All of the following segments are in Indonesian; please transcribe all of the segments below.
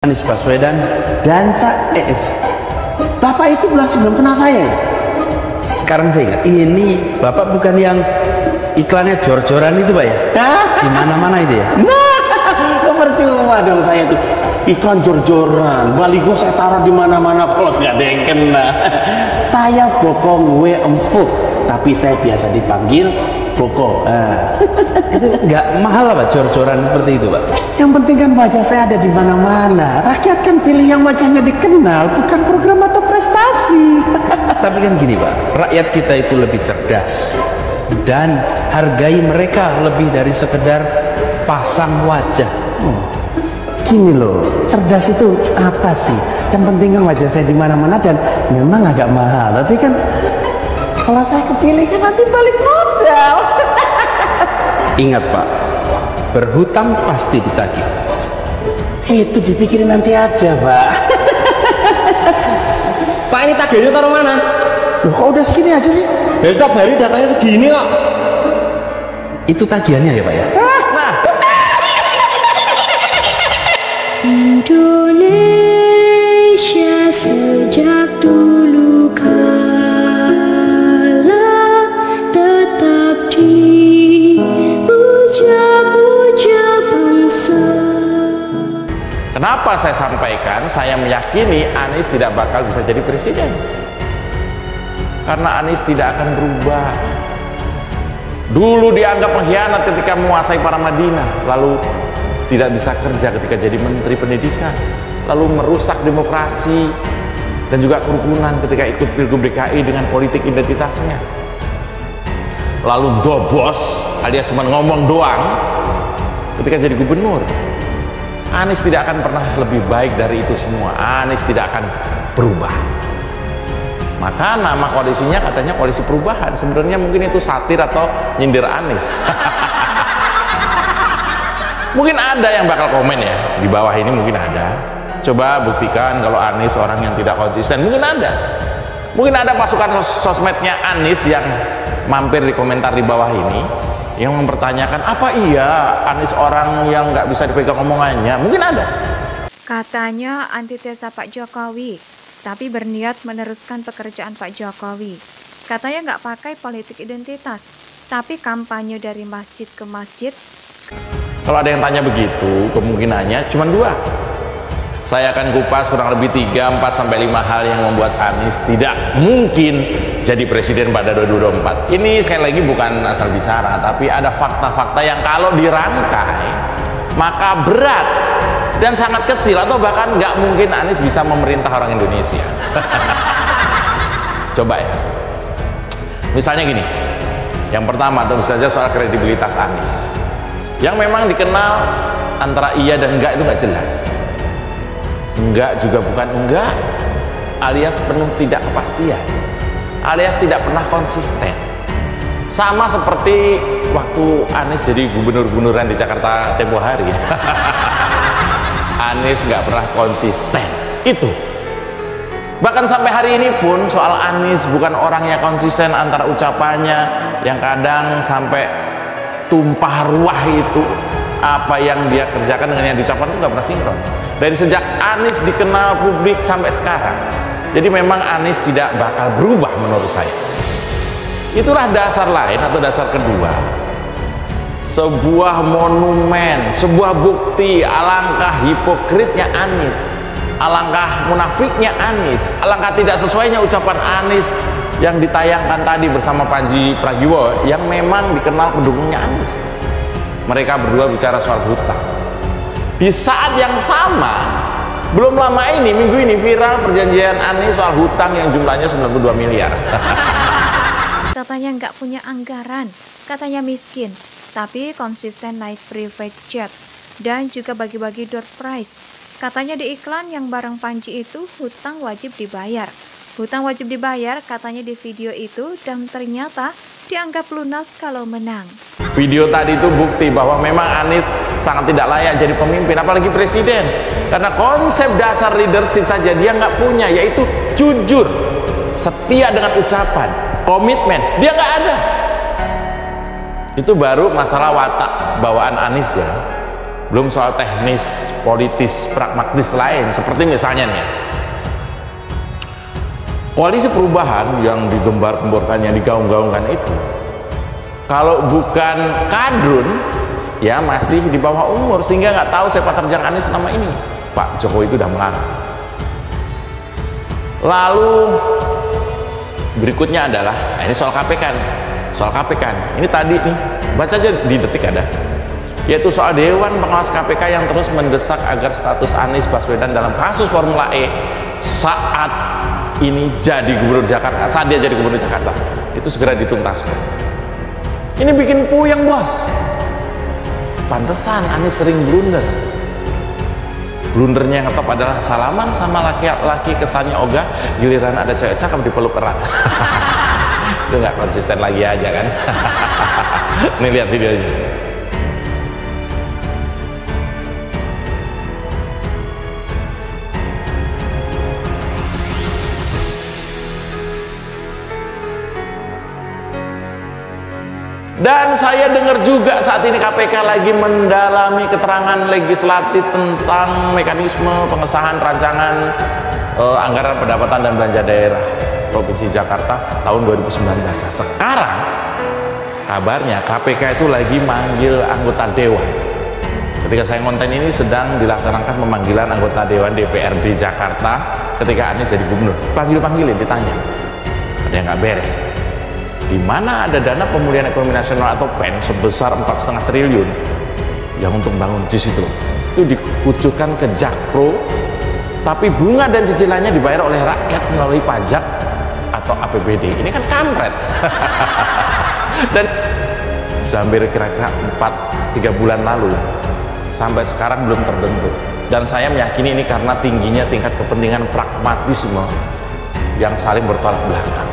Anies Baswedan dan Bapak itu belum kenal saya. Sekarang saya ingat, ini Bapak bukan yang iklannya jor-joran itu Pak ya? Di mana-mana itu ya? Nah, percuma dong saya itu iklan jor-joran, baligo saya taruh di mana-mana kalau nggak ada yang kena. Saya Bokong W empuk, tapi saya biasa dipanggil Boko. Itu nggak mahal Pak jor-joran seperti itu Pak? Yang penting kan wajah saya ada di mana-mana. Rakyat kan pilih yang wajahnya dikenal, bukan program atau prestasi. Tapi kan gini Pak, rakyat kita itu lebih cerdas dan hargai mereka lebih dari sekedar pasang wajah. Gini loh, cerdas itu apa sih? Yang penting kan wajah saya di mana-mana dan memang agak mahal. Tapi kan kalau saya kepilih kan nanti balik modal. Ingat Pak, berhutang pasti ditagih. Itu dipikirin nanti aja Pak. Pak, ini tagihnya taruh mana? Loh kok udah segini aja sih? Setiap hari datanya segini kok. Itu tagihannya ya Pak ya? Nah, Indonesia sejak dulu kala tetap dipuja-puja bangsa. Kenapa saya sampaikan, saya meyakini Anies tidak bakal bisa jadi presiden. Karena Anies tidak akan berubah. Dulu dianggap pengkhianat ketika menguasai para Madinah, lalu tidak bisa kerja ketika jadi menteri pendidikan, lalu merusak demokrasi dan juga kerukunan ketika ikut Pilgub DKI dengan politik identitasnya, lalu dobos alias cuma ngomong doang ketika jadi gubernur. Anies tidak akan pernah lebih baik dari itu semua. Anies tidak akan berubah. Maka nama koalisinya katanya koalisi perubahan. Sebenarnya mungkin itu satir atau nyindir Anies. Mungkin ada yang bakal komen ya di bawah ini, mungkin ada. Coba buktikan kalau Anies orang yang tidak konsisten. Mungkin ada. Mungkin ada pasukan sosmednya Anies yang mampir di komentar di bawah ini yang mempertanyakan, apa iya Anies orang yang nggak bisa dipegang omongannya? Mungkin ada. Katanya antitesa Pak Jokowi, tapi berniat meneruskan pekerjaan Pak Jokowi. Katanya nggak pakai politik identitas, tapi kampanye dari masjid ke masjid. Kalau ada yang tanya begitu, kemungkinannya cuma dua. Saya akan kupas kurang lebih 3, 4, sampai 5 hal yang membuat Anies tidak mungkin jadi presiden pada 2024. Ini sekali lagi bukan asal bicara, tapi ada fakta-fakta yang kalau dirangkai maka berat dan sangat kecil, atau bahkan nggak mungkin Anies bisa memerintah orang Indonesia. Coba ya, misalnya gini, yang pertama tentu saja soal kredibilitas Anies yang memang dikenal antara iya dan enggak itu nggak jelas. Enggak juga bukan enggak, alias penuh tidak kepastian, alias tidak pernah konsisten. Sama seperti waktu Anies jadi gubernur-gubernuran di Jakarta tempo hari. Anies nggak pernah konsisten itu. Bahkan sampai hari ini pun soal Anies bukan orang yang konsisten antara ucapannya yang kadang sampai tumpah ruah itu, apa yang dia kerjakan dengan yang diucapkan itu nggak pernah sinkron. Dari sejak Anies dikenal publik sampai sekarang. Jadi memang Anies tidak bakal berubah menurut saya. Itulah dasar lain atau dasar kedua. Sebuah monumen, sebuah bukti alangkah hipokritnya Anies, alangkah munafiknya Anies, alangkah tidak sesuainya ucapan Anies yang ditayangkan tadi bersama Panji Pragiwaksono yang memang dikenal pendukungnya Anies. Mereka berdua bicara soal hutang. Di saat yang sama, belum lama ini, minggu ini viral perjanjian Anies soal hutang yang jumlahnya 92 miliar. Katanya nggak punya anggaran, katanya miskin, tapi konsisten naik private jet dan juga bagi-bagi door prize. Katanya di iklan yang bareng Panji itu hutang wajib dibayar. Hutang wajib dibayar katanya di video itu, dan ternyata dianggap lunas kalau menang. Video tadi itu bukti bahwa memang Anies sangat tidak layak jadi pemimpin, apalagi presiden. Karena konsep dasar leadership saja dia nggak punya, yaitu jujur, setia dengan ucapan, komitmen, dia nggak ada. Itu baru masalah watak bawaan Anies ya. Belum soal teknis, politis, pragmatis lain, seperti misalnya nih, koalisi perubahan yang digembar-gemborkan, yang digaung-gaungkan itu, kalau bukan kadrun, ya masih di bawah umur, sehingga nggak tahu sepak terjang Anies nama ini. Pak Jokowi itu udah melarang. Lalu berikutnya adalah, nah ini soal KPK nih. Soal KPK nih. Ini tadi nih, baca aja di Detik ada, yaitu soal Dewan Pengawas KPK yang terus mendesak agar status Anies Baswedan dalam kasus Formula E saat ini jadi gubernur Jakarta, saat dia jadi gubernur Jakarta, itu segera dituntaskan. Ini bikin puyeng, bos. Pantesan Anies sering blunder. Blundernya yang tetap adalah salaman sama laki-laki kesannya ogah, giliran ada cewek cakep dipeluk erat. Itu nggak konsisten lagi aja kan. Nih lihat videonya. Dan saya dengar juga saat ini KPK lagi mendalami keterangan legislatif tentang mekanisme pengesahan rancangan anggaran pendapatan dan belanja daerah Provinsi Jakarta tahun 2019. Sekarang kabarnya KPK itu lagi manggil anggota dewan. Ketika saya konten ini sedang dilaksanakan pemanggilan anggota dewan DPRD Jakarta ketika Anies jadi gubernur. Panggil-panggilin, ditanya. Ada yang nggak beres. Di mana ada dana pemulihan ekonomi nasional atau PEN sebesar 4,5 triliun yang untuk bangun JIS itu dikucurkan ke Jakpro, tapi bunga dan cicilannya dibayar oleh rakyat melalui pajak atau APBD. Ini kan kampret. Dan sudah hampir kira-kira 3 bulan lalu, sampai sekarang belum terbentuk. Dan saya meyakini ini karena tingginya tingkat kepentingan pragmatisme yang saling bertolak belakang.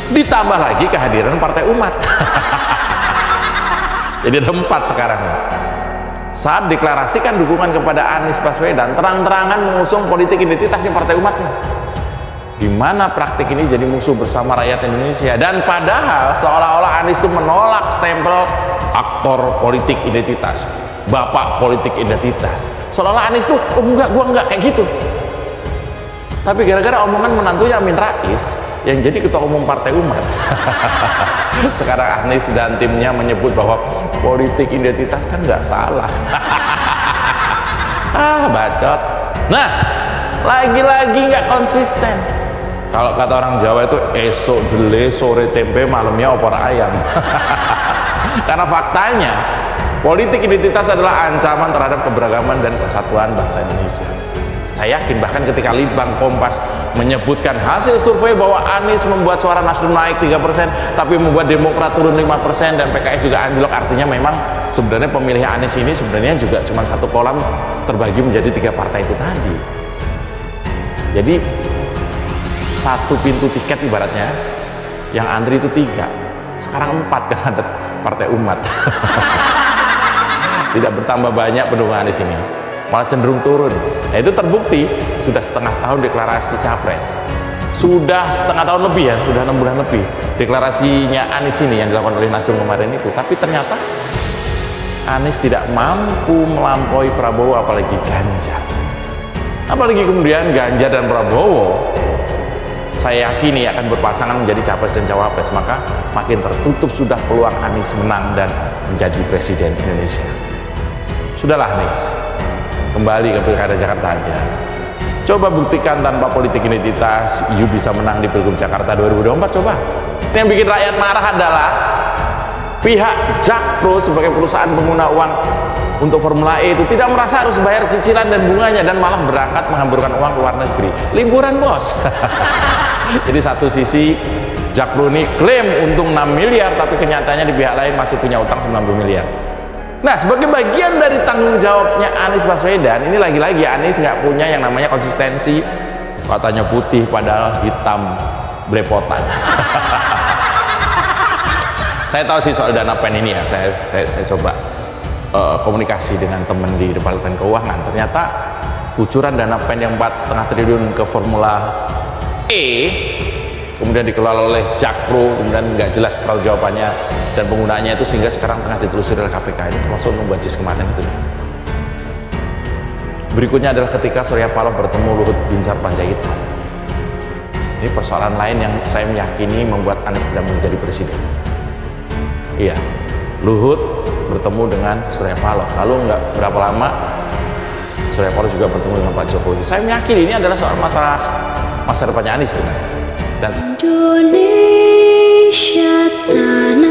Ditambah lagi kehadiran Partai Umat. Jadi ada 4 sekarang. Saat deklarasikan dukungan kepada Anies Baswedan, terang-terangan mengusung politik identitas di Partai Umat. Di mana praktik ini jadi musuh bersama rakyat Indonesia. Dan padahal seolah-olah Anies itu menolak stempel aktor politik identitas, bapak politik identitas. Seolah-olah Anies itu, oh enggak, gua enggak kayak gitu. Tapi gara-gara omongan menantunya Amin Rais yang jadi ketua umum Partai Umat, sekarang Anies dan timnya menyebut bahwa politik identitas kan nggak salah. Bacot. Nah, lagi-lagi nggak konsisten. Kalau kata orang Jawa itu esok dele, sore tempe, malamnya opor ayam. Karena faktanya politik identitas adalah ancaman terhadap keberagaman dan kesatuan bangsa Indonesia. Saya yakin bahkan ketika Litbang Kompas menyebutkan hasil survei bahwa Anies membuat suara Nasdem naik 3%, tapi membuat Demokrat turun 5% dan PKS juga anjlok, artinya memang sebenarnya pemilih Anies ini sebenarnya juga cuma satu kolam terbagi menjadi 3 partai itu tadi. Jadi satu pintu tiket ibaratnya yang antri itu 3, sekarang 4 karena ada Partai Umat. Tidak bertambah banyak pendukung Anies ini, malah cenderung turun. Nah, itu terbukti sudah setengah tahun deklarasi capres, sudah setengah tahun lebih ya, sudah 6 bulan lebih deklarasinya Anies ini yang dilakukan oleh Nasdem kemarin itu, tapi ternyata Anies tidak mampu melampaui Prabowo apalagi Ganjar. Apalagi kemudian Ganjar dan Prabowo saya yakini akan berpasangan menjadi capres dan cawapres, maka makin tertutup sudah peluang Anies menang dan menjadi presiden Indonesia. Sudahlah Anies, kembali ke Pilkada Jakarta aja. Coba buktikan tanpa politik identitas, you bisa menang di Pilgub Jakarta 2024, coba. Yang bikin rakyat marah adalah pihak Jakpro sebagai perusahaan pengguna uang untuk Formula E itu tidak merasa harus bayar cicilan dan bunganya, dan malah berangkat menghamburkan uang ke luar negeri. Liburan, bos. Jadi satu sisi Jakpro ini klaim untung 6 miliar, tapi kenyataannya di pihak lain masih punya utang 90 miliar. Nah, sebagai bagian dari tanggung jawabnya Anies Baswedan, ini lagi-lagi Anies nggak punya yang namanya konsistensi. Katanya putih padahal hitam blepotan. Saya tahu sih soal dana PEN ini ya, saya coba komunikasi dengan teman di Departemen Keuangan. Ternyata kucuran dana PEN yang 4,5 triliun ke Formula E kemudian dikelola oleh Jakpro, kemudian nggak jelas jawabannya dan penggunaannya itu, sehingga sekarang tengah ditelusuri oleh KPK, ini termasuk membuat JIS kemarin itu. Berikutnya adalah ketika Surya Paloh bertemu Luhut Binsar Panjaitan. Ini persoalan lain yang saya meyakini membuat Anies tidak menjadi presiden. Iya, Luhut bertemu dengan Surya Paloh. Lalu nggak berapa lama Surya Paloh juga bertemu dengan Pak Jokowi. Saya meyakini ini adalah soal masalah masa depannya Anies sebenarnya. Dan Indonesia tanah